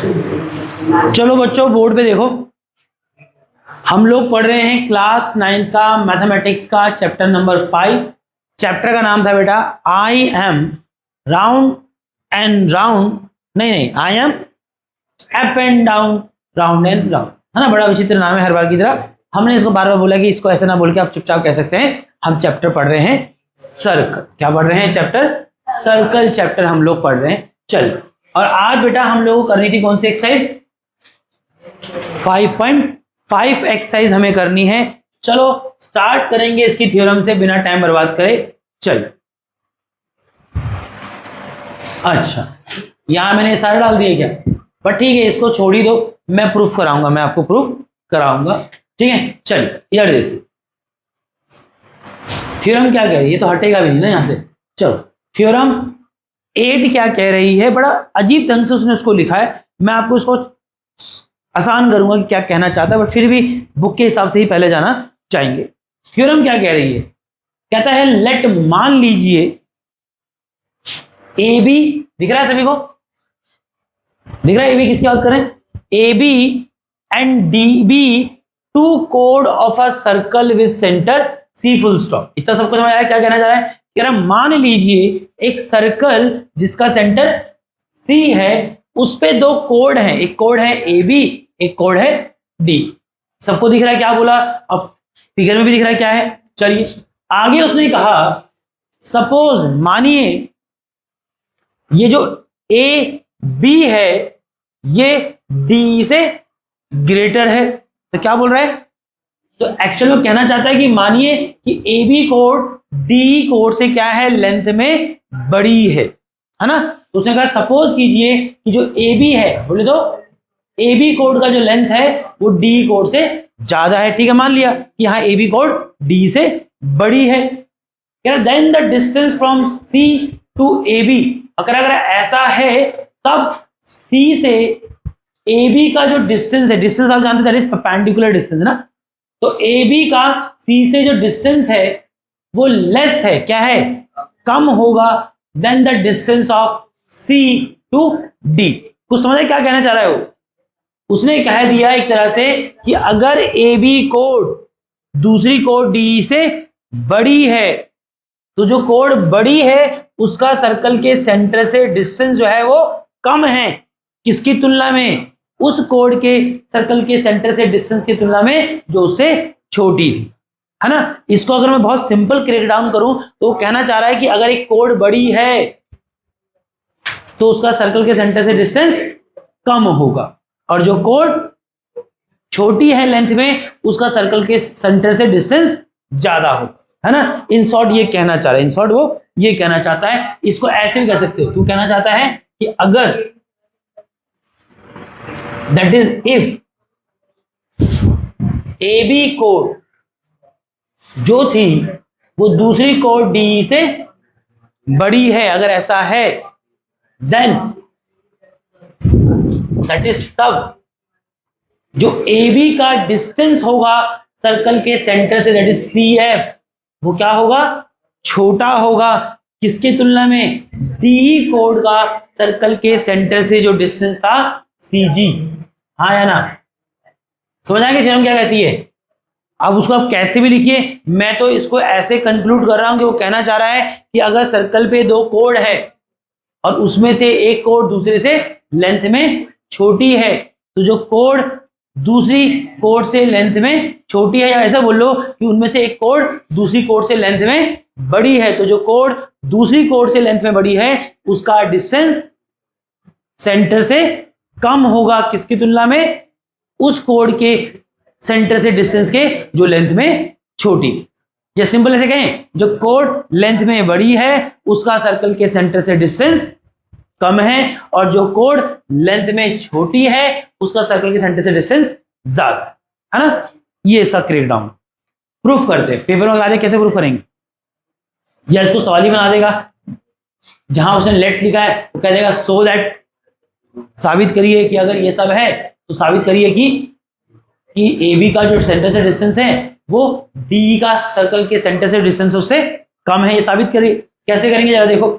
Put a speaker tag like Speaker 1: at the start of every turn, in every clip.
Speaker 1: चलो बच्चों बोर्ड पे देखो, हम लोग पढ़ रहे हैं क्लास 9 का मैथमेटिक्स का चैप्टर नंबर 5। चैप्टर का नाम था बेटा I am round and round, नहीं I am up and down round and round, है ना। बड़ा विचित्र नाम है हर बार की तरह। हमने इसको बार बार बोला कि इसको ऐसे ना बोल के आप चुपचाप कह सकते हैं। हम चैप्टर पढ़ रहे हैं सर्कल। क्या पढ़ रहे हैं? चैप्टर सर्कल चैप्टर हम लोग पढ़ रहे हैं। चल, और आज बेटा हम लोग को करनी थी कौन सी एक्सरसाइज? 5.5 एक्सरसाइज हमें करनी है। चलो स्टार्ट करेंगे इसकी थ्योरम से बिना टाइम बर्बाद करे। चल, अच्छा यहां मैंने सारे डाल दिए क्या? पर ठीक है, इसको छोड़ ही दो, मैं प्रूफ कराऊंगा, मैं आपको प्रूफ कराऊंगा, ठीक है। चल इधर देखिए, थ्योरम क्या कह रही है, ये तो हटेगा भी नहीं ना यहां से। चलो थ्योरम 8 क्या कह रही है, बड़ा अजीब ढंग से उसने उसको लिखा है। मैं आपको इसको आसान करूंगा कि क्या कहना चाहता है, बट फिर भी बुक के हिसाब से ही पहले जाना चाहेंगे। थ्योरम क्या कह रही है? कहता है लेट, मान लीजिए ए बी, दिख रहा है सभी को? दिख रहा है ए बी किसकी बात करें? A B and D B two कोड of a circle with centre C full stop. इतना सबको समझ आया क्या कहना चाह रहा है? कह रहा मान लीजिए एक सर्कल जिसका सेंटर सी है, उस पे दो कोड हैं, एक कोड है ए बी, एक कोड है डी। सबको दिख रहा है क्या बोला? अब फिगर में भी दिख रहा है क्या है। चलिए आगे उसने कहा सपोज मानिए ये जो ए बी है ये डी से ग्रेटर है। तो क्या बोल रहा है? तो एक्चुअली वो कहना चाहता है कि मानिए कि ए बी कोड डी कोड से क्या है, लेंथ में बड़ी है ना। तो उसने कहा सपोज कीजिए कि जो ए बी है, बोले तो ए बी कोड का जो लेंथ है वो डी कोड से ज्यादा है। ठीक है, मान लिया कि हाँ ए बी कोड डी से बड़ी है। Then the distance from C to A B, अगर ऐसा है तब सी से ए बी का जो डिस्टेंस है, डिस्टेंस आप जानते हैं परपेंडिकुलर डिस्टेंस है ना, तो ए बी का सी से जो डिस्टेंस है वो लेस है, क्या है? कम होगा then the distance of C to D. कुछ समझ क्या कहना चाह रहा है वो? उसने कह दिया एक तरह से कि अगर ए बी कोड दूसरी कोड डी से बड़ी है तो जो कोड बड़ी है उसका सर्कल के सेंटर से डिस्टेंस जो है वो कम है। किसकी तुलना में? उस कोड के सर्कल के सेंटर से डिस्टेंस की तुलना में जो उससे छोटी थी, है ना। इसको अगर मैं बहुत सिंपल क्रेक डाउन करूं तो वो कहना चाह रहा है कि अगर एक कोड बड़ी है तो उसका सर्कल के सेंटर से डिस्टेंस कम होगा, और जो कोड छोटी है लेंथ में उसका सर्कल के सेंटर से डिस्टेंस ज्यादा होगा, है ना। इन शॉर्ट ये कहना चाह रहा है, इन शॉर्ट वो ये कहना चाहता है। इसको ऐसे भी कह सकते हो, तू कहना चाहता है कि अगर that is if A B कोड जो थी वो दूसरी कोड डी से बड़ी है, अगर ऐसा है देन दैट इज तब जो ए बी का डिस्टेंस होगा सर्कल के सेंटर से, दैट इज सी एफ, वो क्या होगा? छोटा होगा। किसकी तुलना में? डी कोड का सर्कल के सेंटर से जो डिस्टेंस था सी जी। हाँ या ना? समझ आएंगे थ्योरम क्या कहती है? अब उसको आप कैसे भी लिखिए, मैं तो इसको ऐसे कंक्लूड कर रहा हूं कि वो कहना चाह रहा है कि अगर सर्कल पे दो कोड है और उसमें से एक कोड दूसरे से लेंथ में छोटी है, तो जो कोड दूसरी कोड से लेंथ में छोटी है, या ऐसा बोल लो कि उनमें से एक कोड दूसरी कोड से लेंथ में बड़ी है, तो जो कोड दूसरी कोड से लेंथ में बड़ी है उसका डिस्टेंस सेंटर से कम होगा। किसकी तुलना में? उस कोड के सेंटर से डिस्टेंस के जो लेंथ में छोटी। या सिंपल ऐसे कहें, जो कोड लेंथ में बड़ी है उसका सर्कल के सेंटर से डिस्टेंस कम है, और जो कोड लेंथ में छोटी है उसका सर्कल के सेंटर से डिस्टेंस ज्यादा है ना। ये इसका क्रेक डाउन। प्रूफ करते हैं, पेपर में लगा दे, कैसे प्रूफ करेंगे? या इसको सवाल ही बना देगा, जहां उसने लेट लिखा है वो कह देगा सो दैट, साबित करिए कि अगर ये सब है तो साबित करिए कि ए बी का जो सेंटर से डिस्टेंस है वो डी का सर्कल के सेंटर से डिस्टेंस उससे कम है। ये साबित करिए। कैसे करेंगे जरा देखो।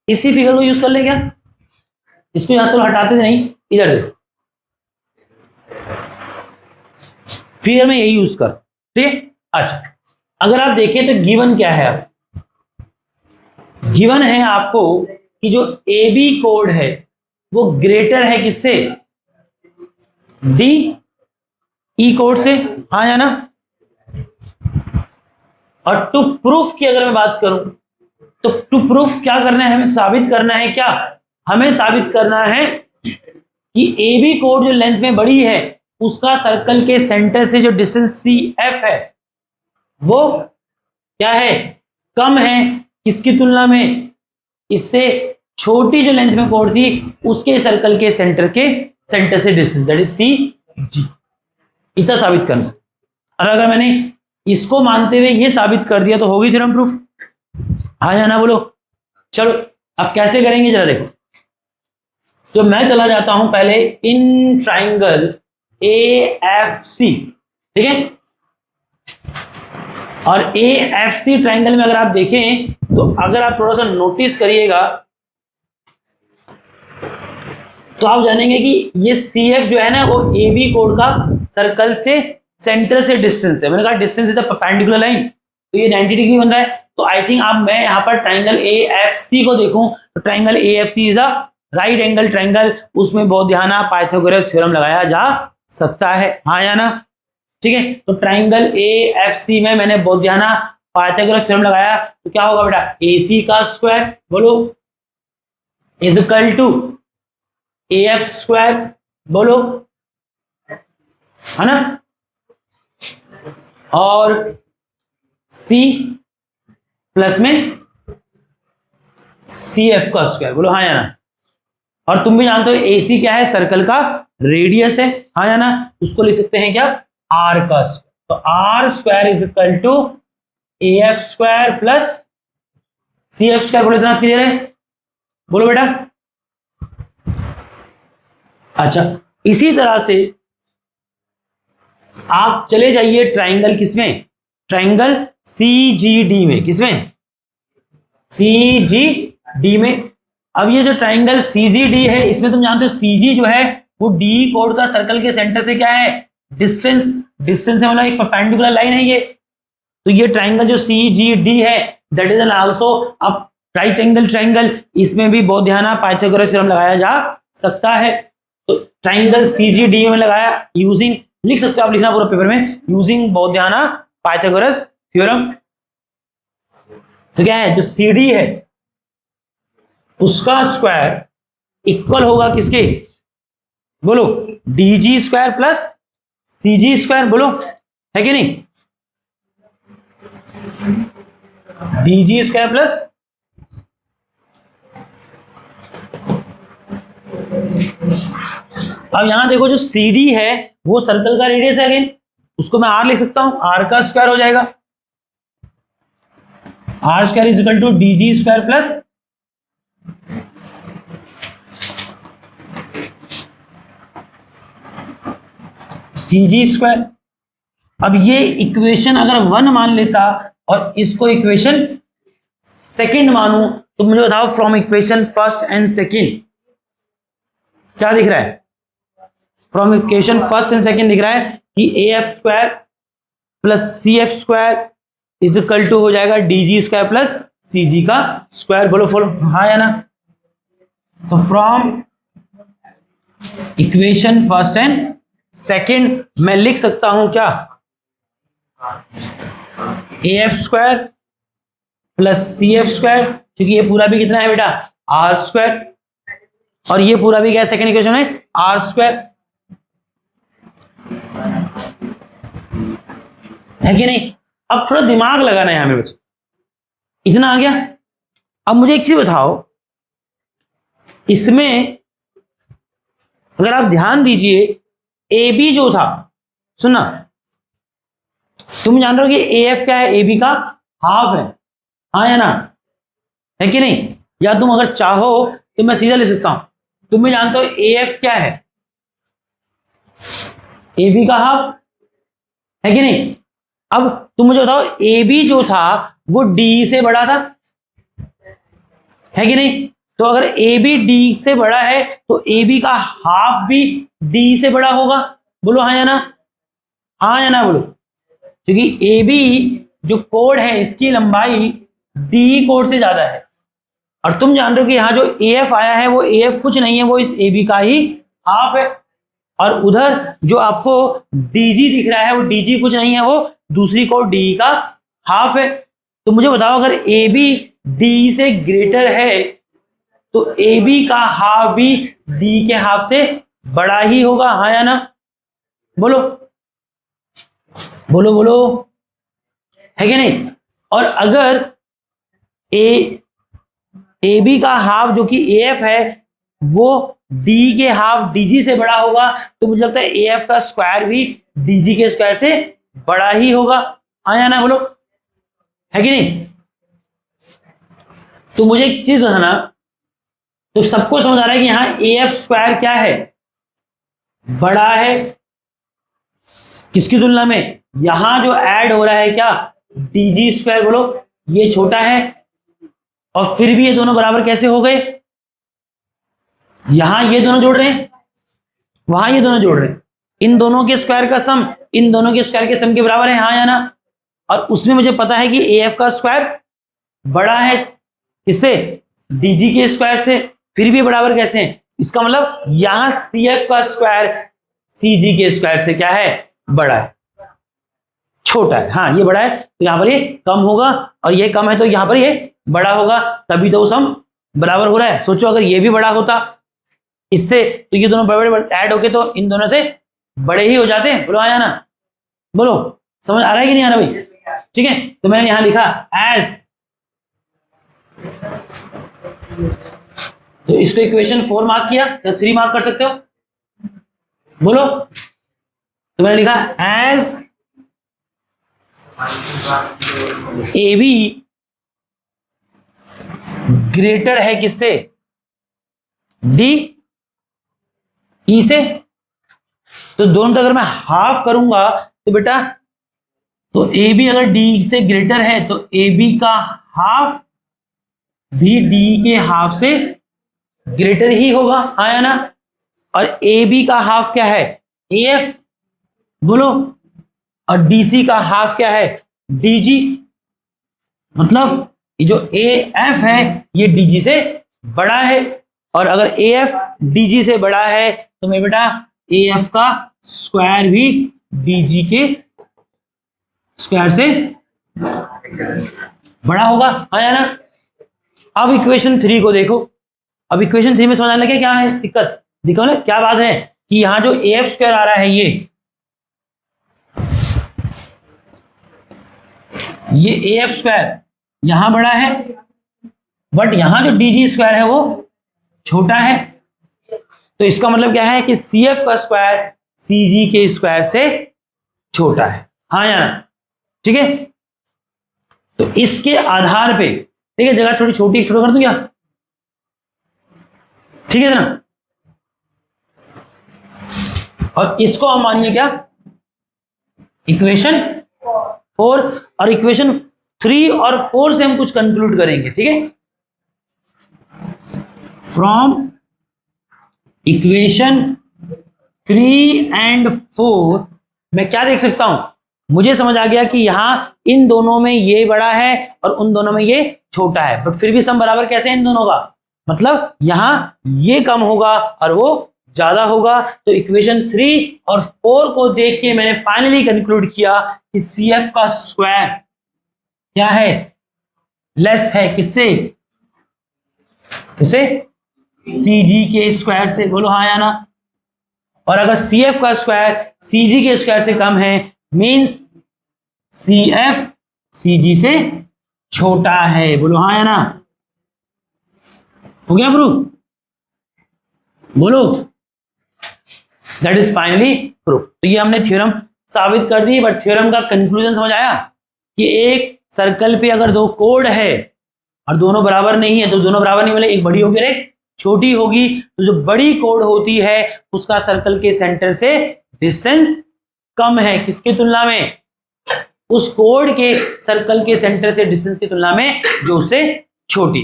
Speaker 1: इसी फिगर को यूज कर ले क्या, इसको यहां चलो हटाते थे नहीं, इधर देखो फिगर में यही यूज कर, ठीक है। अच्छा अगर आप देखें तो गिवन क्या है, अब गिवन है आपको कि जो ए बी कोड है वो ग्रेटर है किससे, डी ई कोड से, हाँ या ना। और टू प्रूफ की अगर मैं बात करूं तो टू प्रूफ क्या करना है, हमें साबित करना है क्या, हमें साबित करना है कि ए बी कोड जो लेंथ में बड़ी है उसका सर्कल के सेंटर से जो डिस्टेंस सी एफ है वो क्या है, कम है, किसकी तुलना में, इससे छोटी जो लेंथ में कोड थी उसके सर्कल के सेंटर से डिस्टेंस, दैट इज सी जी। इतना साबित करना। और अगर मैंने इसको मानते हुए ये साबित कर दिया तो होगी थ्योरम प्रूफ, हाँ या ना बोलो। चलो अब कैसे करेंगे जरा देखो। तो मैं चला जाता हूं पहले इन ट्राइंगल ए एफ सी, ठीक है। और ए एफ सी ट्राइंगल में अगर आप देखें तो अगर आप थोड़ा सा नोटिस करिएगा तो आप जानेंगे कि ये सी एफ जो है ना वो ए बी कोड का सर्कल से सेंटर से डिस्टेंस है। मैंने कहा distance is a perpendicular line, तो ये 90 डिग्री बन रहा है। तो आई थिंक आप मैं यहाँ पर ट्राइंगल ए एफ सी को देखूं तो triangle A F C is a right angle triangle, उसमें बोधियाना पाइथागोरस थ्योरम लगाया जा सकता है, हाँ या ना, ठीक है। तो ट्राइंगल ए एफ सी में मैंने बोधियाना पाइथागोरस थ्योरम लगाया तो क्या होगा बेटा, ए सी का स्क्वायर बोलो is equal to A F square बोलो, है ना, और सी प्लस में सी एफ का स्क्वायर बोलो, हाँ या ना। और तुम भी जानते हो ए सी क्या है, सर्कल का रेडियस है, हाँ या ना। उसको लिख सकते हैं क्या, आर का स्क्वायर। तो R square is equal to A F square plus C F square. बोलो इतना क्लियर है, बोलो बेटा। अच्छा इसी तरह से आप चले जाइए ट्राइंगल किसमें, ट्राइंगल सी जी डी में, किसमें, सी जी डी में। अब ये जो ट्राइंगल सी जी डी है इसमें तुम जानते हो सी जी जो है वो डी कोड का सर्कल के सेंटर से क्या है, डिस्टेंस, डिस्टेंस है मतलब एक परपेंडिकुलर लाइन है ये। तो ये ट्राइंगल जो सी जी डी है दैट इज एन आल्सो अब राइट एंगल ट्राइंगल, इसमें भी बोधियाना पाइथागोरस थ्योरम लगाया जा सकता है। तो ट्राइंगल सी जी डी में लगाया यूजिंग, लिख सकते हो आप, लिखना पूरा पेपर में, यूजिंग बोधियाना पाइथागोरस थ्योरम। तो क्या है, जो सी डी है उसका स्क्वायर इक्वल होगा किसके, बोलो D G square plus C G square, बोलो है कि नहीं, डी जी स्क्वायर प्लस अब यहां देखो जो सी डी है वो सर्कल का रेडियस है, अगेन उसको मैं आर लिख सकता हूं, आर का स्क्वायर हो जाएगा, R square is equal to D G square plus C G square. अब ये इक्वेशन अगर 1 मान लेता और इसको इक्वेशन सेकंड मानूं तो मुझे बताओ from equation first and second क्या दिख रहा है, from equation first and second दिख रहा है कि A F square plus C F square is equal to हो जाएगा D G square plus C G का स्क्वायर, बोलो फॉलो, हाँ या ना। तो from equation first and second मैं लिख सकता हूं क्या, A F square plus C F square, क्योंकि ये पूरा भी कितना है बेटा, आर स्क्वायर, और ये पूरा भी क्या है, सेकंड इक्वेशन है आर स्क्वायर, है कि नहीं। अब थोड़ा दिमाग लगाना है यहां में बच्चे, इतना आ गया। अब मुझे एक चीज बताओ, इसमें अगर आप ध्यान दीजिए ए बी जो था, सुनना, तुम जान रहे हो कि ए एफ क्या है, ए बी का हाफ है, हाँ या ना, है कि नहीं। या तुम अगर चाहो तो मैं सीधा लिख सकता हूं, तुम भी जानते हो ए एफ क्या है, ए बी का हाफ, है कि नहीं। अब तुम मुझे बताओ ए बी जो था वो डी से बड़ा था, है कि नहीं। तो अगर ए बी डी से बड़ा है तो ए बी का हाफ भी डी से बड़ा होगा। बोलो हाँ या ना, हाँ या ना बोलो, क्योंकि ए बी जो कोड है इसकी लंबाई डी कोड से ज्यादा है, और तुम जान रहे हो कि यहाँ जो ए एफ आया है वो ए एफ कुछ नहीं है, वो इस ए बी का ही हाफ है, और उधर जो आपको डीजी दिख रहा है वो डीजी कुछ नहीं है, वो दूसरी कोड डी का हाफ है। तो मुझे बताओ अगर ए बी डी से ग्रेटर है तो ए बी का हाफ भी डी के हाफ से बड़ा ही होगा, हाँ या ना, बोलो बोलो बोलो, है कि नहीं। और अगर ए बी का हाफ जो कि ए एफ है वो डी के हाफ डीजी से बड़ा होगा, तो मुझे लगता है ए एफ का स्क्वायर भी डीजी के स्क्वायर से बड़ा ही होगा, हाँ या ना बोलो, है कि नहीं। तो मुझे एक चीज बताना, तो सबको समझ आ रहा है कि यहां ए एफ स्क्वायर क्या है, बड़ा है किसकी तुलना में, यहां जो ऐड हो रहा है क्या, डीजी स्क्वायर, बोलो ये छोटा है, और फिर भी ये दोनों बराबर कैसे हो गए, यहां ये दोनों जोड़ रहे हैं, वहां ये दोनों जोड़ रहे हैं, इन दोनों के स्क्वायर का सम इन दोनों के स्क्वायर के सम के बराबर है, हाँ या ना। और उसमें मुझे पता है कि ए एफ का स्क्वायर बड़ा है किससे, डीजी के स्क्वायर से, फिर भी बराबर कैसे हैं, इसका मतलब यहां सी एफ का स्क्वायर सीजी के स्क्वायर से क्या है, बड़ा है, छोटा है, हाँ ये बड़ा है तो यहां पर ये कम होगा, और ये कम है तो यहां पर ये बड़ा होगा, तभी तो सम बराबर हो रहा है। सोचो अगर ये भी बड़ा होता इससे तो ये दोनों बड़े बड़े ऐड होके तो इन दोनों से बड़े ही हो जाते हैं, बोलो आया ना, बोलो समझ आ रहा है कि नहीं आ रहा भाई, ठीक है। तो मैंने यहां लिखा एज, तो इसको इक्वेशन 4 मार्क किया या 3 मार्क कर सकते हो, बोलो। तो मैंने लिखा एज ए बी ग्रेटर है किससे, डी ई से, तो दोनों का अगर मैं हाफ करूंगा तो बेटा, तो ए बी अगर डी से ग्रेटर है तो ए बी का हाफ भी डी के हाफ से ग्रेटर ही होगा, आया ना। और ए बी का हाफ क्या है, ए एफ, बोलो, और डीसी का हाफ क्या है, डीजी, मतलब ये जो ए एफ है ये डीजी से बड़ा है, और अगर ए एफ डीजी से बड़ा है तो मैं बेटा ए एफ का स्क्वायर भी डीजी के स्क्वायर से बड़ा होगा, आया ना। अब इक्वेशन 3 को देखो, अब इक्वेशन 3 में समझ आने लगे क्या है दिक्कत, देखो ना क्या बात है कि यहां जो ए एफ स्क्वायर आ रहा है ये ए एफ स्क्वायर यहां बड़ा है, बट यहां जो डीजी स्क्वायर है वो छोटा है, तो इसका मतलब क्या है कि सी एफ का स्क्वायर सीजी के स्क्वायर से छोटा है, हाँ या ना, ठीक है। तो इसके आधार पे, ठीक है, जगह छोटी छोटी छोटा कर दूं क्या, ठीक है ना। और इसको हम मानिए क्या, इक्वेशन 4, और इक्वेशन 3 और 4 से हम कुछ कंक्लूड करेंगे, ठीक है। फ्रॉम इक्वेशन 3 एंड 4 मैं क्या देख सकता हूं, मुझे समझ आ गया कि यहां इन दोनों में ये बड़ा है और उन दोनों में ये छोटा है, बट फिर भी सम बराबर कैसे है इन दोनों का, मतलब यहां ये कम होगा और वो ज्यादा होगा। तो इक्वेशन 3 और 4 को देख के मैंने फाइनली कंक्लूड किया कि सी एफ का स्क्वायर क्या है, लेस है किससे, किससे, सीजी के स्क्वायर से, बोलो हाँ या ना। और अगर सी एफ का स्क्वायर सीजी के स्क्वायर से कम है मींस सी एफ सीजी से छोटा है, बोलो हाँ या ना। हो गया प्रूफ, बोलो, दैट इज फाइनली प्रूफ। तो ये हमने थ्योरम साबित कर दी, बट थ्योरम का कंक्लूजन समझ आया कि एक सर्कल पे अगर दो कोड है और दोनों बराबर नहीं है तो दोनों बराबर नहीं, मतलब एक बड़ी होगी और एक छोटी होगी, तो जो बड़ी कोड होती है उसका सर्कल के सेंटर से डिस्टेंस कम है, किसकी तुलना में, उस कोड के सर्कल के सेंटर से डिस्टेंस की तुलना में जो उससे छोटी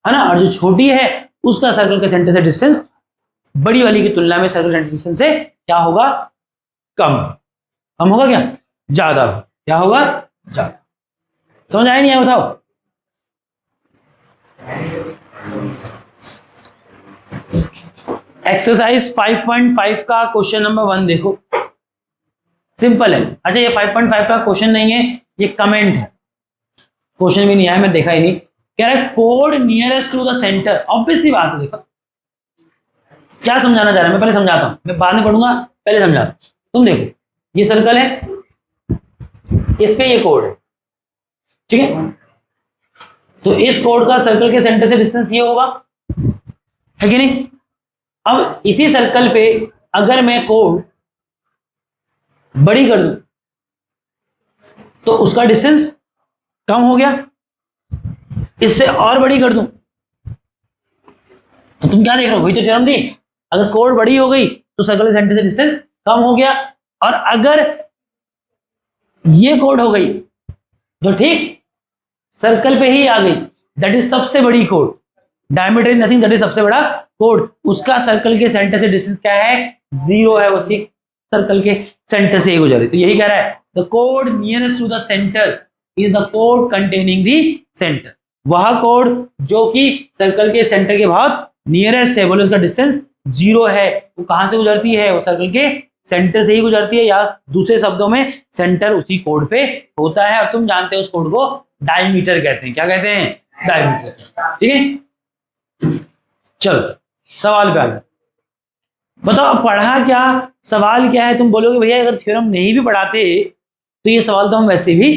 Speaker 1: है ना, और जो छोटी है उसका सर्कल के सेंटर से डिस्टेंस बड़ी वाली की तुलना में सर्कल सेंटर डिस्टेंस से क्या होगा, कम होगा, क्या ज्यादा, क्या होगा ज्यादा। समझ आया नहीं आया बताओ। एक्सरसाइज 5.5 का क्वेश्चन नंबर 1 देखो, सिंपल है। अच्छा ये 5.5 का क्वेश्चन नहीं है, ये कमेंट है, क्वेश्चन भी नहीं आया, मैं देखा ही नहीं। कह रहा है कोड nearest to the centre, obvious सी बात है। देखो क्या समझाना चाह रहा है, मैं पहले समझाता हूं, मैं बाद में पढ़ूंगा, पहले समझाता हूं। तुम देखो ये सर्कल है, इस पे ये कोड है, ठीक है, तो इस कोड का सर्कल के सेंटर से डिस्टेंस ये होगा, है कि नहीं। अब इसी सर्कल पे अगर मैं कोड बड़ी कर दूं तो उसका डिस्टेंस कम हो गया, इससे और बड़ी कर दूं तो तुम क्या देख रहे हो, वही तो थ्योरम थी। अगर कोड बड़ी हो गई तो सर्कल के सेंटर से डिस्टेंस कम हो गया, और अगर ये कोड हो गई तो ठीक सर्कल पे ही आ गई, दैट इज सबसे बड़ी code, diameter is nothing, that is सबसे बड़ा कोड, उसका सर्कल के सेंटर से डिस्टेंस क्या है, 0 है, उसकी सर्कल के सेंटर से एक हो जा रही। तो यही कह रहा है the code nearest to the centre is the code containing the centre, वह कोड जो कि सर्कल के सेंटर के बहुत नियरेस्ट है, बोले उसका डिस्टेंस 0 है, वो कहां से गुजरती है, वो सर्कल के सेंटर से ही गुजरती है, या दूसरे शब्दों में सेंटर उसी कोड पे होता है। और तुम जानते हो उस कोड को डायमीटर कहते हैं, क्या कहते हैं, डायमीटर, ठीक है। चलो सवाल पे आ गए, बताओ पढ़ा क्या, सवाल क्या है। तुम बोलोगे भैया अगर थ्योरम नहीं भी पढ़ाते तो ये सवाल तो हम वैसे भी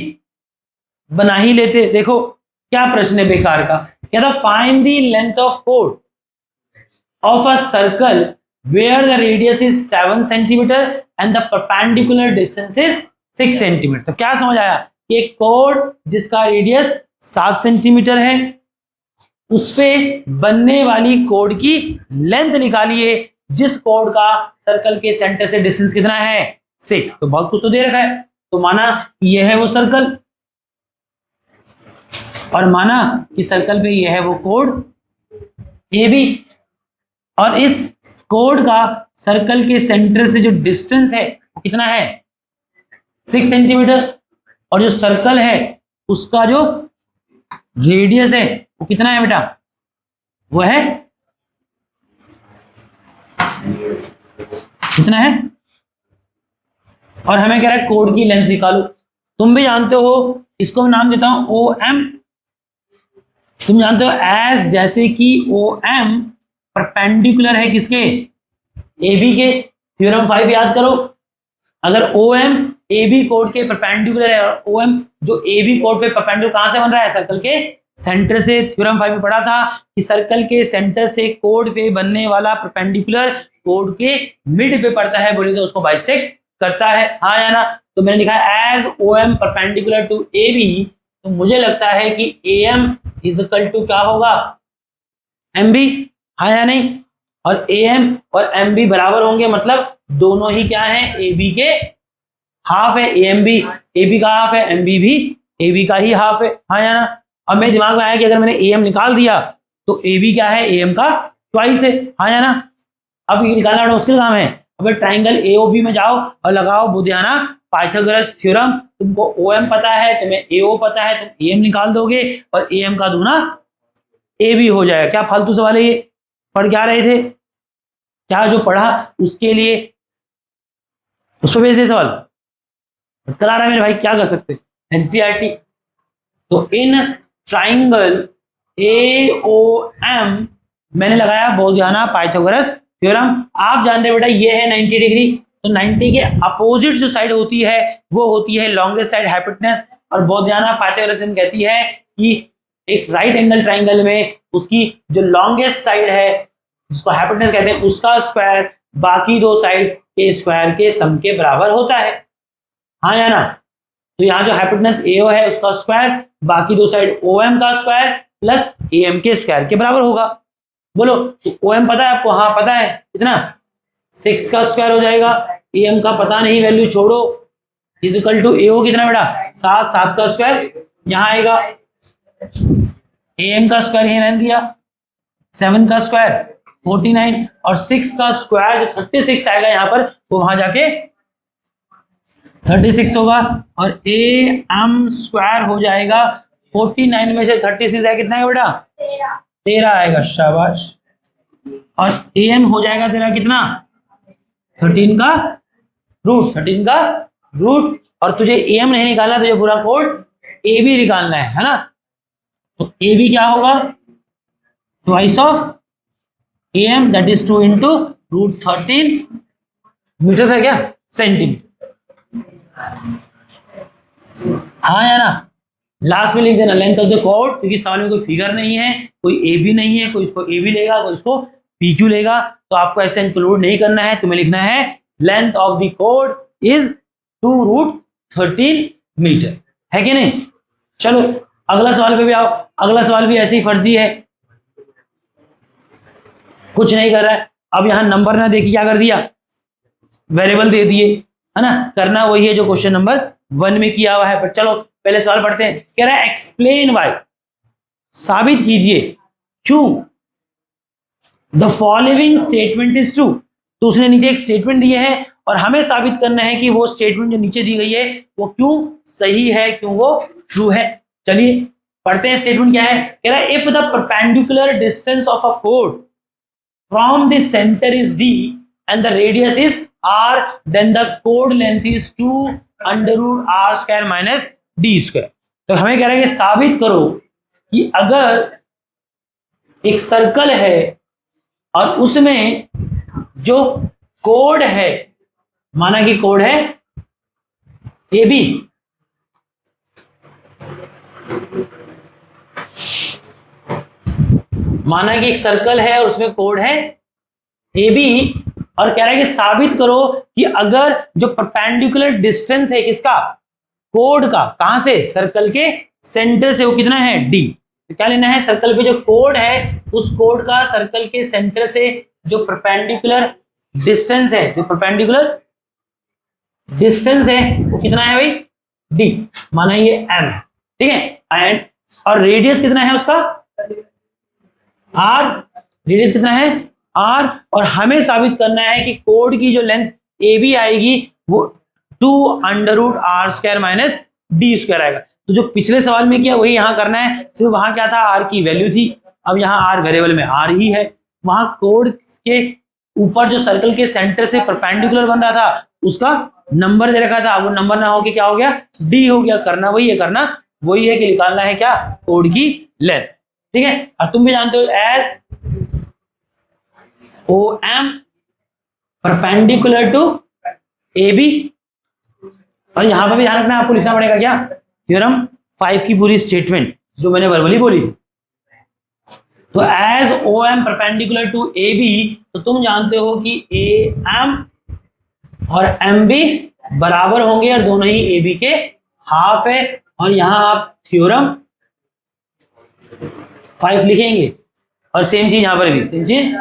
Speaker 1: बना ही लेते। देखो क्या प्रश्न है बेकार का, क्या था, find the length of code of a circle where the radius is 7 cm and the perpendicular distance is 6 cm। तो क्या समझ आया, एक कोड जिसका रेडियस 7 सेंटीमीटर है, उस पे बनने वाली कोड की लेंथ निकालिए जिस कोड का सर्कल के सेंटर से डिस्टेंस कितना है, 6। तो बहुत कुछ तो दे रखा है, तो माना ये है वो सर्कल, और माना कि सर्कल पे ये है वो कोड ए बी, और इस कोड का सर्कल के सेंटर से जो डिस्टेंस है वो कितना है, 6 सेंटीमीटर, और जो सर्कल है उसका जो रेडियस है वो कितना है बेटा, वो है कितना है, और हमें कह रहा है कोड की लेंथ निकालो। तुम भी जानते हो, इसको मैं नाम देता हूं ओ एम, तुम जानते हो एज, जैसे कि ओ एम परपेंडिकुलर है किसके, ए बी के। थ्योरम 5 याद करो, अगर ओ एम ए बी कोड के परपेंडिकुलर है, और ओ एम जो ए बी कोड पे परपेंडिकुलर कहां से बन रहा है, सर्कल के सेंटर से। थ्योरम 5 में पढ़ा था कि सर्कल के सेंटर से कोड पे बनने वाला परपेंडिकुलर कोड के मिड पे पड़ता है, बोले तो उसको बाइसेक्ट करता है, हाँ या ना। तो मैंने लिखा है as O M perpendicular to A B, तो मुझे लगता है कि A M is equal to क्या होगा, एम बी, हाँ या नहीं। और ए एम और एम बी बराबर होंगे, मतलब दोनों ही क्या है, ए बी के हाफ है, A M B A B का हाफ है, एम बी भी ए बी का ही हाफ है, हाँ या ना। अब मेरे दिमाग में आया कि अगर मैंने ए एम निकाल दिया तो ए बी क्या है, ए एम का ट्वाइस है, हाँ या ना। अब ये निकालना बड़ा मुश्किल काम है। अब ट्राइंगल ए ओ बी में जाओ और लगाओ बुधियाना पाइथागोरस थ्योरम, तुमको ओ एम पता है, तुम्हें ए ओ पता है, तुम ए एम निकाल दोगे और ए एम का दूना ए बी हो जाएगा। क्या फालतू सवाल है ये, पढ़ क्या रहे थे, क्या जो पढ़ा उसके लिए उस पर भेज दे सवाल, करा रहा है मेरे भाई, क्या कर सकते एनसीईआरटी। तो इन ट्राइंगल ए ओ एम मैंने लगाया बोधियाना पाइथागोरस थ्योरम। आप जानते हैं बेटा ये है 90 डिग्री, तो 90 के अपोजिट जो साइड होती है वो होती है लॉन्गेस्ट साइड हाइपोटेनस, और बोधियाना पाइथागोरस थ्योरम कहती है कि एक राइट एंगल ट्राइंगल में उसकी जो लॉन्गेस्ट साइड है जिसको हाइपोटेनस कहते हैं, उसका स्क्वायर बाकी दो साइड के स्क्वायर के सम के बराबर होता है, हाँ या ना। तो यहाँ जो हाइपोटेनस ए ओ है उसका स्क्वायर बाकी दो साइड ओ एम का स्क्वायर प्लस ए एम के स्क्वायर के बराबर होगा। बोलो तो ओ एम पता है आपको, हाँ पता है, कितना 6 का स्क्वायर हो जाएगा, ए एम का पता नहीं, वैल्यू छोड़ो, इज इक्वल टू ए ओ कितना बेटा 7, 7 का स्क्वायर यहाँ आएगा, ए एम का स्क्वायर यहीं रहने दिया, 7 का स्क्वायर 49 और 6 का स्क्वायर जो 36 आएगा यहाँ पर वो वहां जाके 36 होगा और am स्क्वायर हो जाएगा 49 में से 36 है कितना है बेटा 13 आएगा। शाबाश। और am हो जाएगा तेरा कितना 13 का रूट और तुझे am नहीं निकालना, तुझे पूरा कोड ab निकालना है ना। तो ab क्या होगा twice of am that is 2 into root 13 metre है क्या सेंटीमीटर। हाँ या ना। लास्ट में लिख देना लेंथ ऑफ द कोड, क्योंकि सवाल में कोई फिगर नहीं है, कोई ए बी नहीं है, कोई इसको ए बी लेगा कोई इसको पी क्यू लेगा, तो आपको ऐसे इंक्लूड नहीं करना है। तुम्हें लिखना है लेंथ ऑफ द कोड इज 2 रूट 13 मीटर, है कि नहीं। चलो अगला सवाल पे भी आओ। अगला सवाल भी ऐसे ही फर्जी है, कुछ नहीं कर रहा है। अब यहां नंबर ना देखिए क्या कर दिया वेरिएबल दे दिए, है ना। करना वही है जो क्वेश्चन नंबर 1 में किया हुआ है। पर चलो पहले सवाल पढ़ते हैं। कह रहा है एक्सप्लेन वाई, साबित कीजिए क्यों the following statement is true. तो उसने नीचे एक स्टेटमेंट दिए है और हमें साबित करना है कि वो स्टेटमेंट जो नीचे दी गई है वो क्यों सही है, क्यों वो ट्रू है। चलिए पढ़ते हैं स्टेटमेंट क्या है। कह रहा है if the perpendicular distance of a code from the centre is d and the radius is r, then the chord length is 2 under root r square minus d square। तो हमें कह रहा है कि साबित करो कि अगर एक सर्कल है और उसमें जो कोड है, माना कि कोड है ए बी, माना कि एक सर्कल है और उसमें कोड है ए बी, और कह रहा है कि साबित करो कि अगर जो परपेंडिकुलर डिस्टेंस है किसका कोड का, कहां से सर्कल के सेंटर से, वो कितना है डी। तो क्या लेना है सर्कल पे जो कोड है उस कोड का सर्कल के सेंटर से जो परपेंडिकुलर डिस्टेंस है, जो परपेंडिकुलर डिस्टेंस है वो कितना है भाई डी, माना ये एम, ठीक है। एंड और रेडियस कितना है उसका आर, रेडियस कितना है आर, और हमें साबित करना है कि कोड की जो लेंथ ए बी आएगी वो 2 under root R square minus D square आएगा। तो जो पिछले सवाल में किया वही यहां करना है, सिर्फ वहां क्या था आर की वैल्यू थी, अब यहाँ आर वेरिएबल में आर ही है। वहां कोड के ऊपर जो सर्कल के सेंटर से परपेंडिकुलर बन रहा था उसका नंबर दे रखा था, वो नंबर ना होके क्या हो गया डी हो गया। करना वही है, करना वही है कि निकालना है क्या कोड की लेंथ, ठीक है। और तुम भी जानते हो as OM perpendicular to AB, और यहां पर भी ध्यान रखना आपको लिखना पड़ेगा क्या थ्योरम 5 की पूरी स्टेटमेंट जो मैंने वर्बली बोली थी। तो as OM perpendicular to AB, तो तुम जानते हो कि AM और MB बराबर होंगे और दोनों ही AB के हाफ है, और यहां आप थ्योरम 5 लिखेंगे। और सेम चीज यहां पर भी सेम चीज,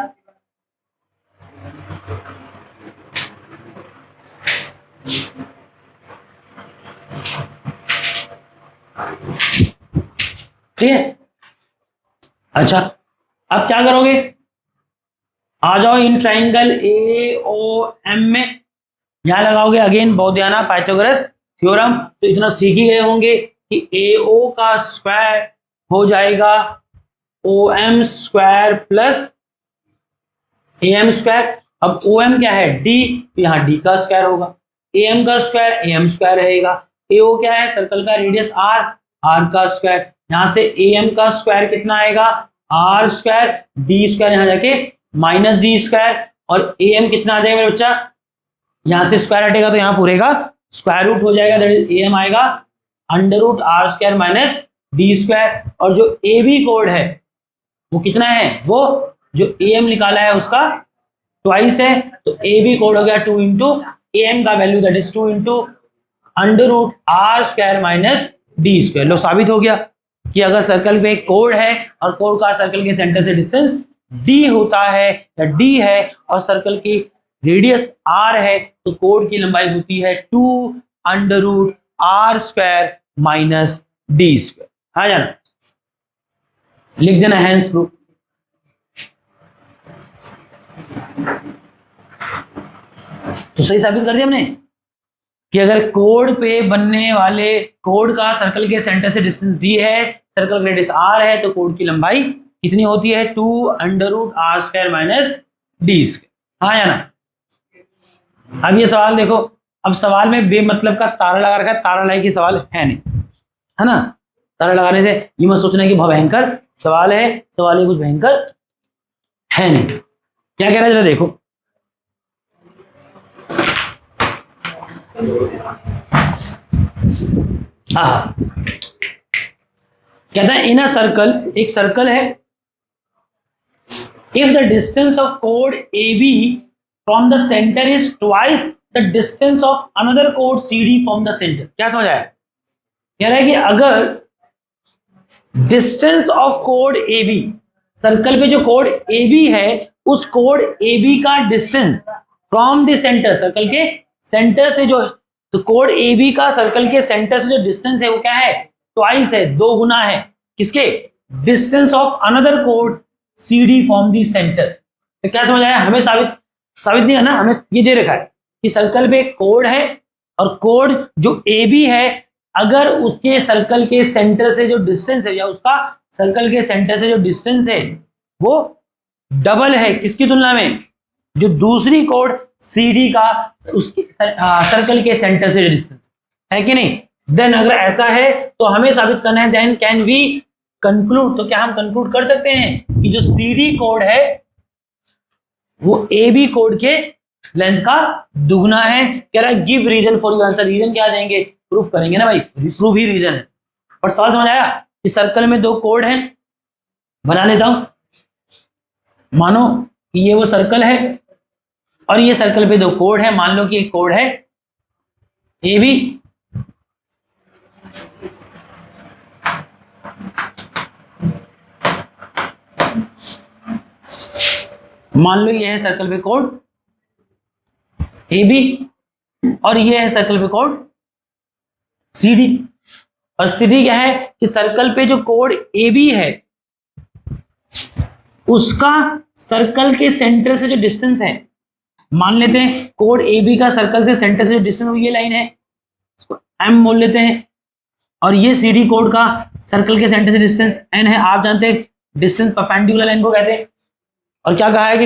Speaker 1: ठीक है। अच्छा अब क्या करोगे, आ जाओ इन ट्राइंगल AOM में, यहां लगाओगे अगेन बहुध्याना पाइथागोरस थ्योरम। तो इतना सीख ही गए होंगे कि AO का स्क्वायर हो जाएगा OM square plus AM square. अब OM क्या है D, तो यहाँ D का स्क्वायर होगा, AM का स्क्वायर AM स्क्वायर रहेगा, AO क्या है सर्कल का रेडियस R, R का स्क्वायर, यहां से AM का स्क्वायर कितना आएगा R स्क्वायर, D स्क्वायर यहाँ जाके माइनस D स्क्वायर, और AM कितना आ जाएगा मेरे बच्चा, यहां से स्क्वायर हटेगा तो यहाँ पूरे का स्क्वायर रूट हो जाएगा, दैट इज AM आएगा under root R square minus D square. और जो AB कोड है वो कितना है, वो जो AM निकाला है उसका ट्वाइस है, तो AB कोड हो गया 2 इंटू AM का value that is 2 into under root R square minus D square. लो साबित हो गया कि अगर सर्कल पे एक कोड है और कोड का सर्कल के सेंटर से डिस्टेंस D होता है या D है और सर्कल की रेडियस R है, तो कोड की लंबाई होती है 2 under root R square minus D square. हाँ जाना लिख देना हैंस प्रूफ। तो सही साबित कर दिया हमने कि अगर कोड पे बनने वाले कोड का सर्कल के सेंटर से डिस्टेंस डी है, सर्कल रेडियस आर है, तो कोड की लंबाई कितनी होती है 2√r² माइनस डी स्क्वायर। हाँ या ना। अब ये सवाल देखो, अब सवाल में बेमतलब का तारा लगा रखा है, तारा लाई की सवाल है नहीं, है ना। तारा लगाने से ये मत सोचना कि बहुत भयंकर सवाल है, सवाल ये कुछ भयंकर है नहीं। क्या कह रहा है जरा देखो, कहता है इन अ सर्कल, एक सर्कल है, if the distance of code A B from the centre is twice the distance of another कोड C D from the centre. क्या समझ आया? कह रहा है कि अगर distance of code A B, circle पे जो कोड ए बी है उस कोड ए बी का distance from the centre, circle के सेंटर से जो, तो कोड ए बी का सर्कल के सेंटर से जो डिस्टेंस है वो क्या है? ट्वाइस है, 2 गुना है किसके? डिस्टेंस ऑफ अनदर कोड C D from the centre. तो क्या समझ आया? हमें साबित नहीं करना, हमें ये दे रखा है कि सर्कल पे कोड है और कोड जो ए बी है अगर उसके सर्कल के सेंटर से जो डिस्टेंस है या उसका सर्कल के सेंटर से जो डिस्टेंस है वो डबल है किसकी तुलना में? जो दूसरी कोड सी डी का उसकी सर्कल के सेंटर से डिस्टेंस है कि नहीं। देन अगर ऐसा है तो हमें साबित करना है, देन कैन वी कंक्लूड, तो क्या हम कंक्लूड कर सकते हैं कि जो सी डी कोड है वो ए बी कोड के लेंथ का दुगना है। कह रहा है give reason for your answer. Reason क्या देंगे? प्रूफ करेंगे ना भाई, प्रूफ ही रीजन है। और सवाल समझ आया? इस सर्कल में 2 कोड हैं, बना लेता हूं। मानो कि ये वो सर्कल है और ये सर्कल पे 2 कोड है। मान लो कि एक कोड है ए बी, मान लो ये है सर्कल पे कोड ए बी और ये है सर्कल पे कोड सी डी। और स्थिति क्या है कि सर्कल पे जो कोड ए बी है उसका सर्कल के सेंटर से जो डिस्टेंस है, मान लेते हैं कोड ए बी का सर्कल से सेंटर से जो डिस्टेंस ये लाइन है, इसको एम बोल लेते हैं, और ये सी डी कोड का सर्कल के सेंटर से डिस्टेंस एन है। आप जानते हैं डिस्टेंस परपेंडिकुलर लाइन को कहते हैं। और क्या कहा है कि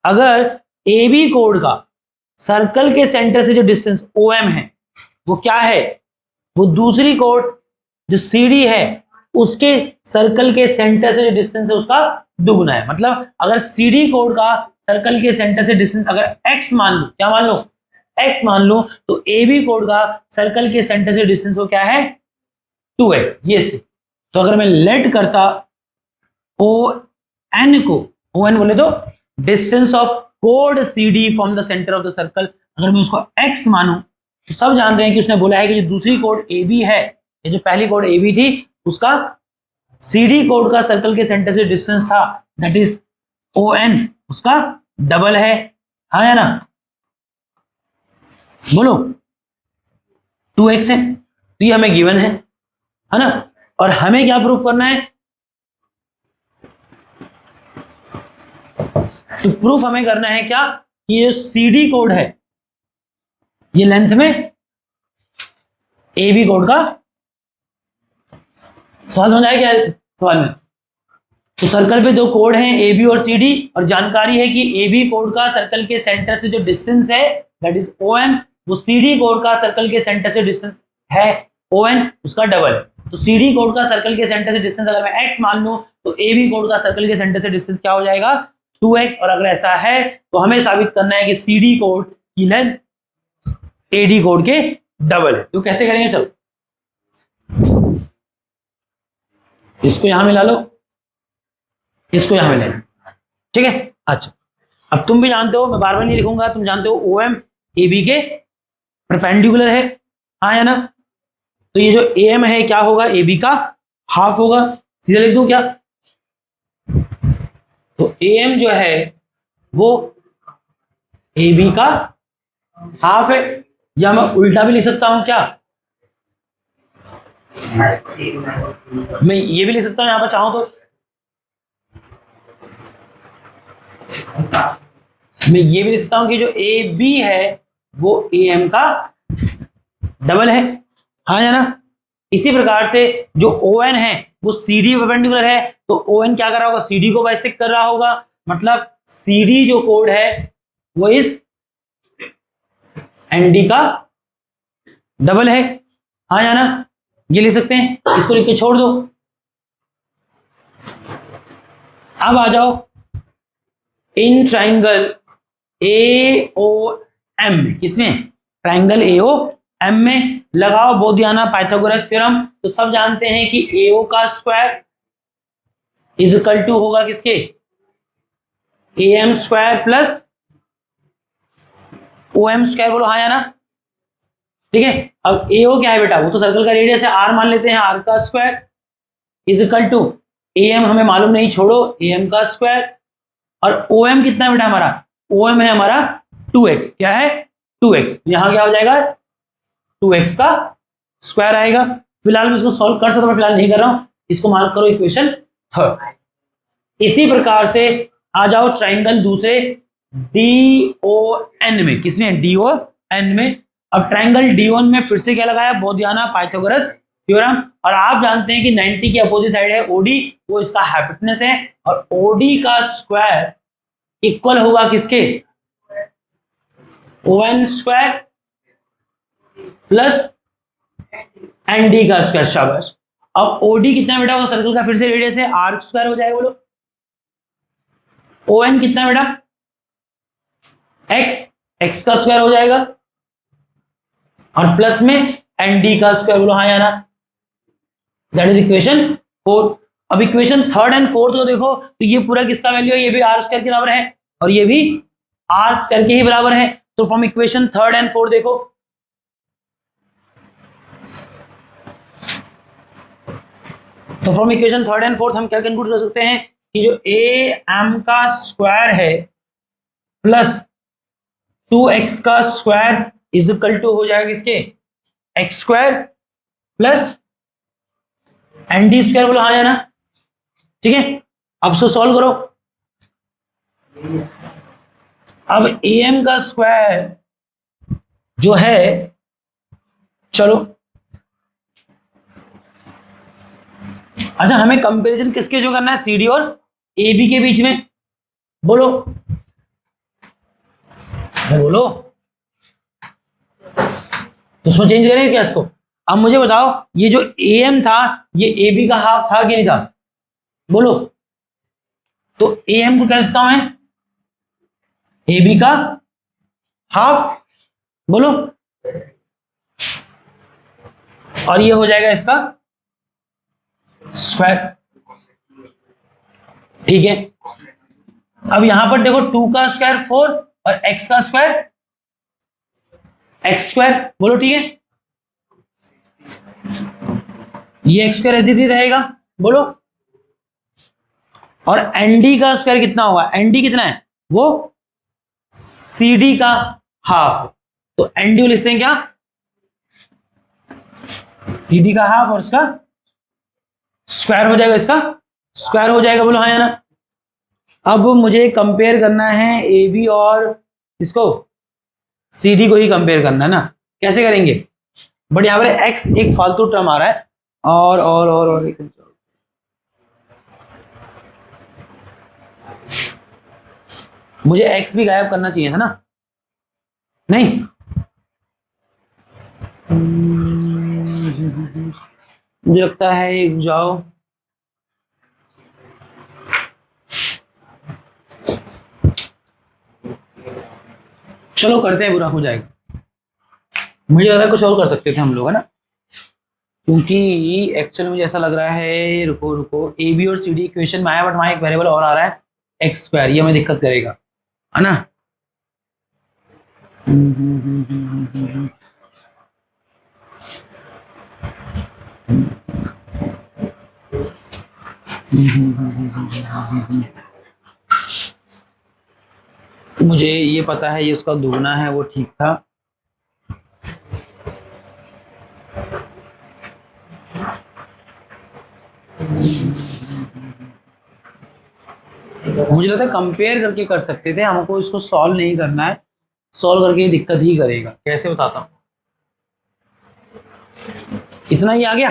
Speaker 1: अगर ए बी कोड का सर्कल के सेंटर से जो डिस्टेंस ओ एम है वो क्या है? वो दूसरी कोड जो सी डी है उसके सर्कल के सेंटर से जो डिस्टेंस है उसका दुगुना है। मतलब अगर सी डी कोड का सर्कल के सेंटर से डिस्टेंस अगर x मान लो, क्या मान लो? x मान लो, तो ए बी कोड का सर्कल के सेंटर से डिस्टेंस वो क्या है? 2x। ये तो अगर मैं लेट करता ओ एन को, ओ एन बोले तो डिस्टेंस ऑफ कोड C D from the centre of the circle, अगर मैं उसको x मानूं तो सब जान रहे हैं कि उसने बोला है कि जो दूसरी कोड ए बी है, ये जो पहली कोड ए बी थी उसका सी डी कोड का सर्कल के सेंटर से डिस्टेंस था दैट इज ओ एन, उसका डबल है। हाँ या ना? बोलो 2x है, तो ये हमें गिवन है ना। और हमें क्या प्रूफ करना है? तो प्रूफ हमें करना है क्या कि ये सी डी कोड है ये लेंथ में ए बी कोड का, सवाल समझ आया क्या सवाल में? तो सर्कल पे 2 कोड हैं ए बी और सी डी, और जानकारी है कि ए बी कोड का सर्कल के सेंटर से जो डिस्टेंस है दैट इज ओ एम, वो सी डी कोड का सर्कल के सेंटर से डिस्टेंस है ओ एन, उसका डबल। तो सी डी कोड का सर्कल के सेंटर से डिस्टेंस अगर मैं x मान लूं तो ए बी कोड का सर्कल के सेंटर से डिस्टेंस क्या हो जाएगा? 2x। और अगर ऐसा है तो हमें साबित करना है कि सी डी कोड की लेंथ ए डी कोड के डबल है। तो कैसे करेंगे? चलो इसको यहां मिला लो, इसको यहां मिला लो, ठीक है। अच्छा, अब तुम भी जानते हो, मैं बार बार नहीं लिखूंगा, तुम जानते हो ओ एम ए बी के परपेंडिकुलर है, हाँ या ना? तो ये जो ए एम है क्या होगा? ए बी का हाफ होगा। सीधा लिख दूं क्या? तो ए एम जो है वो ए बी का हाफ है, या मैं उल्टा भी लिख सकता हूं क्या? मैं ये भी लिख सकता हूं यहां पर चाहूं तो, मैं ये भी लिख सकता हूं कि जो ए बी है वो ए एम का डबल है, हाँ या ना। इसी प्रकार से जो ओ एन है वो सी डी परपेंडिकुलर है, तो ओ एन क्या कर रहा होगा, सी डी को बाइसेक्ट कर रहा होगा, मतलब सी डी जो कोड है वो इस एन डी का डबल है, हाँ या ना। ये लिख सकते हैं, इसको लिख के छोड़ दो। अब आ जाओ in triangle A O M, किसमें, ट्राइंगल ए ओ एम में लगाओ बोधियाना पाइथागोरस थ्योरम। तो सब जानते हैं कि एओ का स्क्वायर इज इक्वल टू होगा किसके, A M square plus O M square, बोलो हाँ या ना। ठीक है, अब एओ क्या है बेटा, वो तो सर्कल का रेडियस है, आर मान लेते हैं, आर का square is equal to A M हमें मालूम नहीं, छोड़ो, ए एम का स्क्वायर, और ओ एम कितना है बेटा हमारा, ओ एम है हमारा 2x, क्या है 2x, यहां क्या हो जाएगा 2x का स्क्वायर आएगा। फिलहाल मैं इसको सॉल्व कर सकता हूं, फिलहाल नहीं कर रहा हूं, इसको मार्क करो इक्वेशन थर्ड। इसी प्रकार से आ जाओ ट्राइंगल दूसरे डी ओ एन में, किसमें, डी ओ एन में। अब ट्राइंगल डी ओ एन में फिर से क्या लगाया, बोधियाना पाइथागोरस थ्योरम, और आप जानते हैं कि 90 की अपोजिट साइड है ओडी, वो इसका हाइपोटेनस है, और ओडी का स्क्वायर इक्वल होगा किसके, O N square plus N D का स्क्वायर, शाबाश। अब ओडी कितना बेटा, वो सर्कल का फिर से रेडियस है, आर स्क्वायर हो जाएगा, बोलो। ओ एन कितना बेटा, एक्स, एक्स का स्क्वायर हो जाएगा, और प्लस में एन डी का स्क्वायर, बोलो हाँ या ना। That is equation 4। अब इक्वेशन थर्ड एंड फोर्थ को देखो, तो ये पूरा किसका वैल्यू है, ये भी आर स्क्वायर के बराबर है, और ये भी आर स्क्वायर के ही बराबर है। तो from equation third and fourth देखो, तो from equation third and fourth हम क्या कंक्लूड कर सकते हैं कि जो ए एम का स्क्वायर है प्लस 2x का स्क्वायर इज इक्वल टू हो जाएगा इसके x square plus N D square, बोलो हाँ या ना। ठीक है, अब इसको सॉल्व करो। अब ए एम का स्क्वायर जो है, चलो अच्छा, हमें कंपैरिजन किसके जो करना है, सीडी और ए बी के बीच में, बोलो बोलो, तो उसमें चेंज करेंगे क्या इसको। अब मुझे बताओ, ये जो ए एम था ये ए बी का हाफ था कि नहीं था, बोलो। तो ए एम को क्या लिखता हूं मैं, ए बी का हाफ, बोलो, और ये हो जाएगा इसका स्क्वायर। ठीक है, अब यहां पर देखो 2 का स्क्वायर 4 और x का स्क्वायर x स्क्वायर, बोलो ठीक है, ये x स्क्वायर ऐसे ही रहेगा, बोलो। और एनडी का स्क्वायर कितना होगा, एनडी कितना है, वो सीडी का हाफ, तो एनडी लिखते हैं क्या, सीडी का हाफ, और इसका स्क्वायर हो जाएगा, इसका स्क्वायर हो जाएगा, बोलो हाँ या ना। अब मुझे कंपेयर करना है ए बी और इसको सी डी को ही कंपेयर करना है ना, कैसे करेंगे, बट यहां पर एक्स एक फालतू टर्म आ रहा है, और एक मुझे एक्स भी गायब करना चाहिए था ना, नहीं, मुझे लगता है जाओ, चलो करते हैं, बुरा हो जाएगा। मुझे लग रहा है कुछ और कर सकते थे हम लोग, है ना, क्योंकि एक्चुअली मुझे ऐसा लग रहा है, रुको रुको, ए बी और सी डी इक्वेशन में आया, बट वहां एक वेरिएबल और आ रहा है एक्स स्क्वायर, ये हमें दिक्कत करेगा, है ना। मुझे ये पता है ये उसका दुगना है, वो ठीक था। मुझे लगता है कंपेयर करके कर सकते थे, हमको इसको सॉल्व नहीं करना है, सॉल्व करके दिक्कत ही करेगा। कैसे बताता हूं, इतना ही आ गया,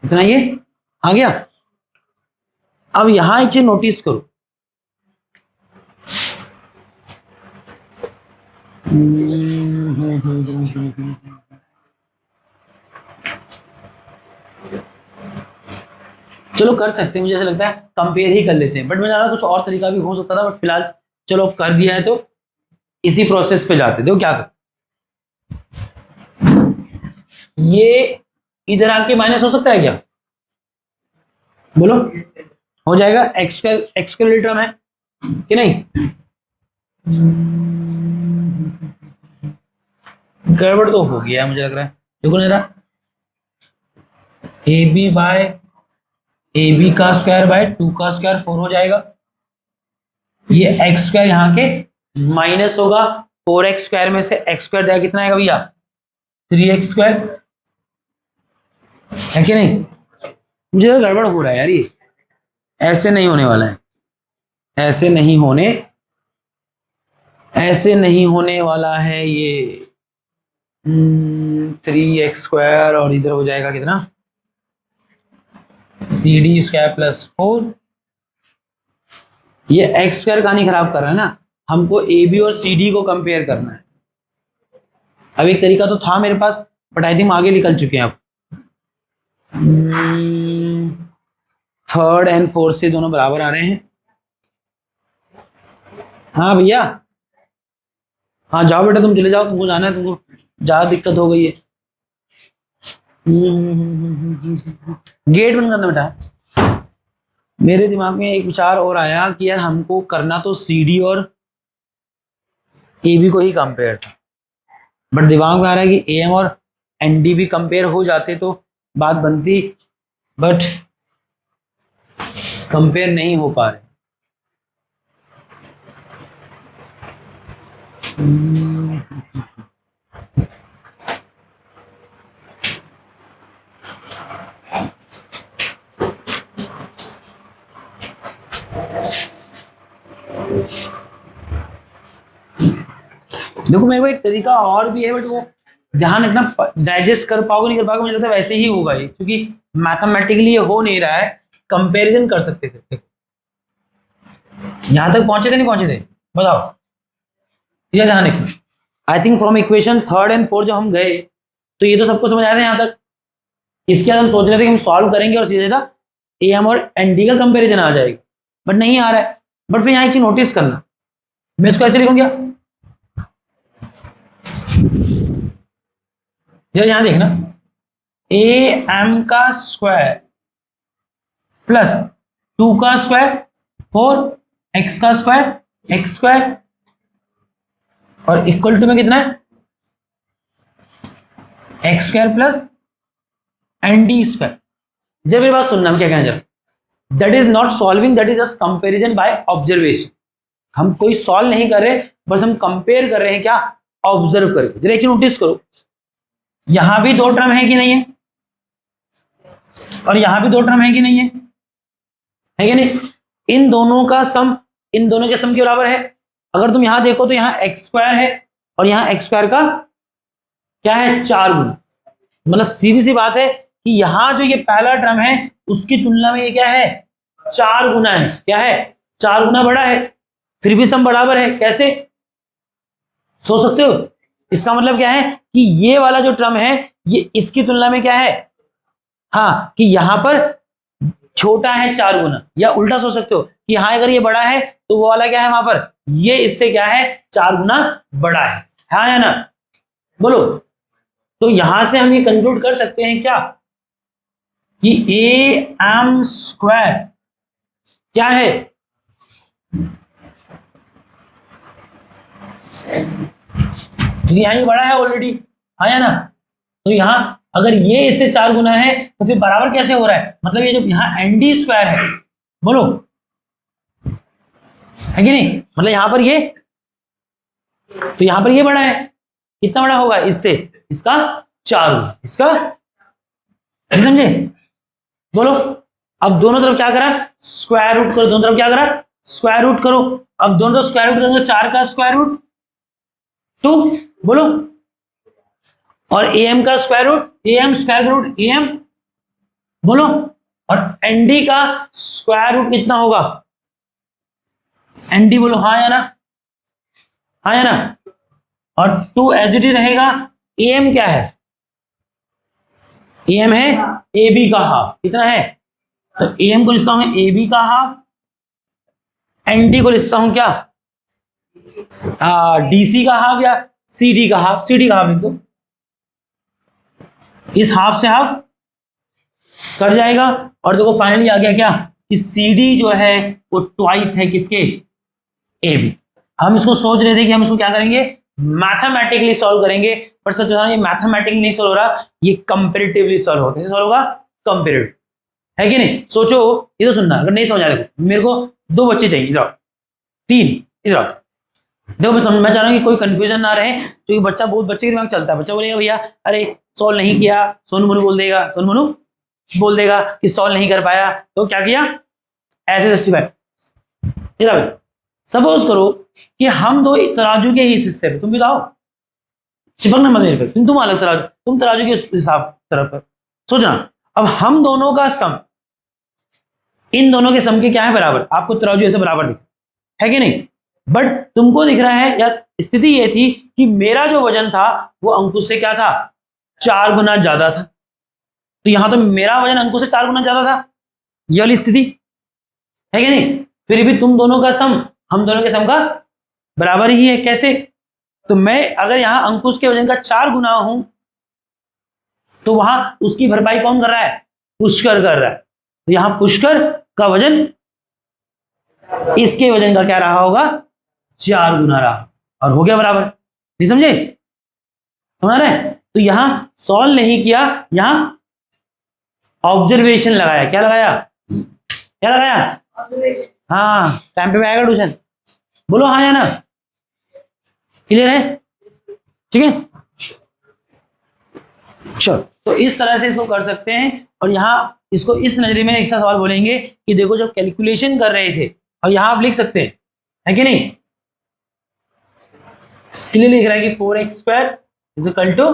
Speaker 1: इतना ये आ गया। अब यहां एक चीज नोटिस करो, चलो कर सकते हैं, मुझे ऐसा लगता है कंपेयर ही कर लेते हैं, बट मैं ज्यादा कुछ और तरीका भी हो सकता था, बट फिलहाल चलो कर दिया है तो इसी प्रोसेस पे जाते। देखो क्या कर, ये इधर आके माइनस हो सकता है क्या, बोलो हो जाएगा। एक्स स्क्वायर टर्म है कि नहीं, गड़बड़ तो हो गया है मुझे लग रहा है। देखो ना A B by A B का स्क्वायर बाय 2 का स्क्वायर 4 हो जाएगा। ये एक्स स्क्वायर यहाँ के माइनस होगा, 4x स्क्वायर में से एक्स स्क्वायर जाएगा कितना आएगा भैया, 3x स्क्वायर है कि नहीं। मुझे गड़बड़ हो रहा है यार, ये ऐसे नहीं होने वाला है, ऐसे नहीं होने वाला है ये। 3x स्क्वायर और इधर हो जाएगा कितना, CD स्क्वायर प्लस 4। ये एक्स स्क्वायर कहानी खराब कर रहा है ना, हमको ए बी और सी डी को कंपेयर करना है। अब एक तरीका तो था मेरे पास, बट आई थिंक आगे निकल चुके हैं अब। 3rd and 4th से दोनों बराबर आ रहे हैं। हाँ भैया, हाँ जाओ बेटा, तुम चले जाओ, तुमको जाना है, तुमको ज्यादा दिक्कत हो गई है। गेट बंद करना बेटा। मेरे दिमाग में एक विचार और आया कि यार हमको करना तो CD और AB को ही कंपेयर था, बट दिमाग में आ रहा है कि AM और ND भी कंपेयर हो जाते तो बात बनती, बट कंपेयर नहीं हो पा रहे। देखो मेरे को एक तरीका और भी है, बट वो ध्यान रखना, डाइजेस्ट कर पाओगे नहीं कर पाओगे, मुझे लगता है वैसे ही होगा ये, क्योंकि मैथमेटिकली ये हो नहीं रहा है। कंपैरिजन कर सकते थे, यहां तक पहुंचे थे नहीं पहुंचे थे, बताओ, ये ध्यान रखना। I think from equation 3rd and 4th जब हम गए तो ये तो सबको समझ आया था यहां तक। इसके बाद हम सोच रहे थे कि हम सॉल्व करेंगे और सीधे सीधा AM और ND का कंपेरिजन आ जाएगा, बट नहीं आ रहा है। बट फिर यहाँ एक चीज नोटिस करना, मैं इसको ऐसे लिखूंगा, यहां देखना, AM का स्क्वायर प्लस 2 का स्क्वायर 4x का स्क्वायर x स्क्वायर और इक्वल टू में कितना है, x square plus ND square. जब मेरी बात सुनना, हम क्या कहना चाह रहे, that is not solving, that is just comparison by observation. हम कोई सॉल्व नहीं कर रहे, बस हम कंपेयर कर रहे हैं, क्या, ऑब्जर्व करके। जरा एक नोटिस करो, यहां भी 2 टर्म है कि नहीं है, और यहां भी 2 टर्म है कि नहीं है कि नहीं। इन दोनों का सम इन दोनों के सम के बराबर है। अगर तुम यहां देखो तो यहां एक्स स्क्वायर है और यहां एक्स स्क्वायर का क्या है, 4 गुना। मतलब सीधी सी बात है कि यहां जो ये पहला टर्म है उसकी तुलना में ये क्या है, 4 गुना है। क्या है, 4 गुना बड़ा है, फिर भी सम बराबर है। कैसे सोच सकते हो, इसका मतलब क्या है कि ये वाला जो टर्म है ये इसकी तुलना में क्या है, हाँ, कि यहां पर छोटा है 4 गुना। या उल्टा सोच सकते हो कि हाँ, अगर ये बड़ा है तो वो वाला क्या है, वहां पर ये इससे क्या है, 4 गुना बड़ा है। हाँ या ना, बोलो। तो यहां से हम ये कंक्लूड कर सकते हैं क्या, कि AM स्क्वायर क्या है, क्योंकि यहां ये बड़ा है ऑलरेडी। हाँ या ना, तो यहां अगर ये इससे 4 गुना है तो फिर बराबर कैसे हो रहा है, मतलब ये जो यहां ND स्क्वायर है, बोलो, है कि नहीं। मतलब यहां पर ये, तो यहां पर ये बड़ा है, कितना बड़ा होगा इससे, इसका 4 गुना, इसका, समझे, बोलो। अब दोनों तरफ क्या करा, स्क्वायर रूट करो, दोनों तरफ क्या करा, स्क्वायर रूट करो। अब दोनों तरफ स्क्वायर रूट करोगे, 4 का स्क्वायर रूट 2, बोलो, और am का square root, am square root am, बोलो, और nd का स्क्वायर रूट कितना होगा, nd, बोलो हाँ या ना, हाँ या ना। और 2 एज इट इज रहेगा। am क्या है, am है ab का हाफ, कितना है, तो am को लिखता हूं ab का हाफ, nd को लिखता हूं क्या, dc का हाफ या cd का हाफ, cd का हाफ लिख दो। इस हाफ से हाफ कट जाएगा, और देखो फाइनली आ गया क्या कि cd जो है वो ट्वाइस है किसके, ab। हम इसको सोच रहे थे कि हम इसको क्या करेंगे, मैथमेटिकली सॉल्व करेंगे, पर सच बता ये मैथमेटिकली नहीं सॉल्व हो रहा, ये कंपैरेटिवली सॉल्व होगा। कैसे सॉल्व होगा, कंपैरेटिव, है कि नहीं। सोचो, ये तो सुनना, अगर नहीं समझ आया, देखो मेरे को 2 बच्चे चाहिए, इधर 3, इधर देखो, मैं चाह रहा हूँ कि कोई कंफ्यूजन ना रहे, क्योंकि बच्चा बहुत, बच्चे के दिमाग चलता है, बच्चा बोलेगा भैया अरे सॉल्व नहीं किया, सोनू मोनू बोल देगा, सोनू मोनू बोल देगा कि सॉल्व नहीं कर पाया, तो क्या किया, ऐसे जस्टिफाई। इधर सपोज करो कि हम दो तराजू के ही हिस्से पे, तुम भी आओ, चिपकना मत मेरे पे, तुम अलग तराजू, तुम तराजू के हिसाब तरफ पर सोचना। अब हम दोनों का सम, इन दोनों के सम के क्या है, बराबर, आपको तराजू ऐसे बराबर दिख है कि नहीं, बट तुमको दिख रहा है, या स्थिति ये थी कि मेरा जो वजन था वो अंकुश से क्या था, 4 गुना ज्यादा था, तो यहां तो मेरा वजन अंकुश से 4 गुना ज्यादा था, ये वाली स्थिति है कि नहीं। फिर भी तुम दोनों का सम हम दोनों के सम का बराबर ही है, कैसे, तो मैं अगर यहां अंकुश के वजन का 4 गुना हूं, तो वहां उसकी भरपाई कौन कर रहा है, पुष्कर कर रहा है, तो यहां पुष्कर का वजन इसके वजन का क्या रहा होगा, 4 गुना रहा, और हो गया बराबर। नहीं समझे, समझ रहे, तो यहां सॉल्व नहीं किया, यहां ऑब्जर्वेशन लगाया, क्या लगाया, क्या लगाया, हाँ, टाइम पे आएगा ट्यूशन, बोलो हाँ या ना, क्लियर है, ठीक है, चलो। तो इस तरह से इसको कर सकते हैं, और यहां इसको इस नजरिए में एक सवाल बोलेंगे कि देखो जब कैलकुलेशन कर रहे थे, और यहां आप लिख सकते हैं, है कि नहीं, क्लियर लिख रहा है कि 4x² is equal to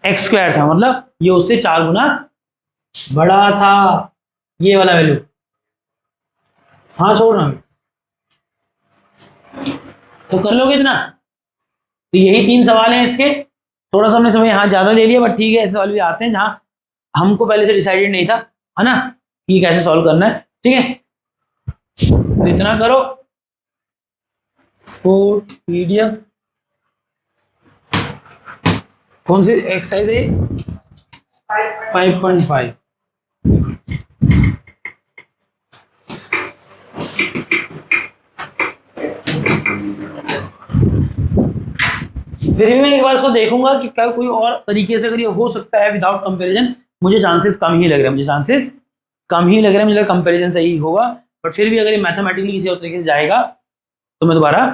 Speaker 1: x² था, मतलब ये उससे 4 गुना बड़ा था, ये वाला वैल्यू, हाँ छोड़ रहा हूं, तो कर लोगे इतना। तो यही 3 सवाल हैं इसके, थोड़ा सा हमने समय यहाँ ज्यादा ले लिया, बट ठीक है, ऐसे सवाल भी आते हैं जहां हमको पहले से डिसाइडेड नहीं था, है ना, कि कैसे सॉल्व करना है, ठीक है। तो इतना करो, स्पोर्ट पीडीएफ, कौन सी एक्सरसाइज है, 5.5। फिर भी मैं एक बार इसको देखूंगा कि क्या कोई और तरीके से अगर ये हो सकता है विदाउट कंपैरिजन, मुझे चांसेस कम ही लग रहे हैं, मुझे चांसेस कम ही लग रहे हैं, मुझे कंपैरिजन सही होगा, बट फिर भी अगर ये मैथमेटिकली किसी और तरीके से जाएगा तो मैं दोबारा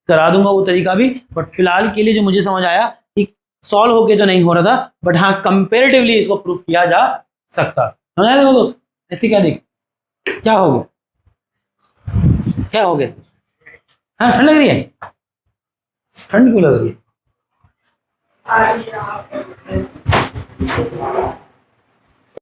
Speaker 1: करा दूंगा वो तरीका भी। बट फिलहाल के लिए जो मुझे समझ आया कि सॉल्व होके तो नहीं हो रहा था, बट हाँ कंपेरेटिवली इसको प्रूफ किया जा सकता। समझ आया देखो दोस्त, ऐसे क्या देख, क्या हो गया, क्या हो गया, हाँ ठंड लग रही है, ठंड क्यों लग रही है,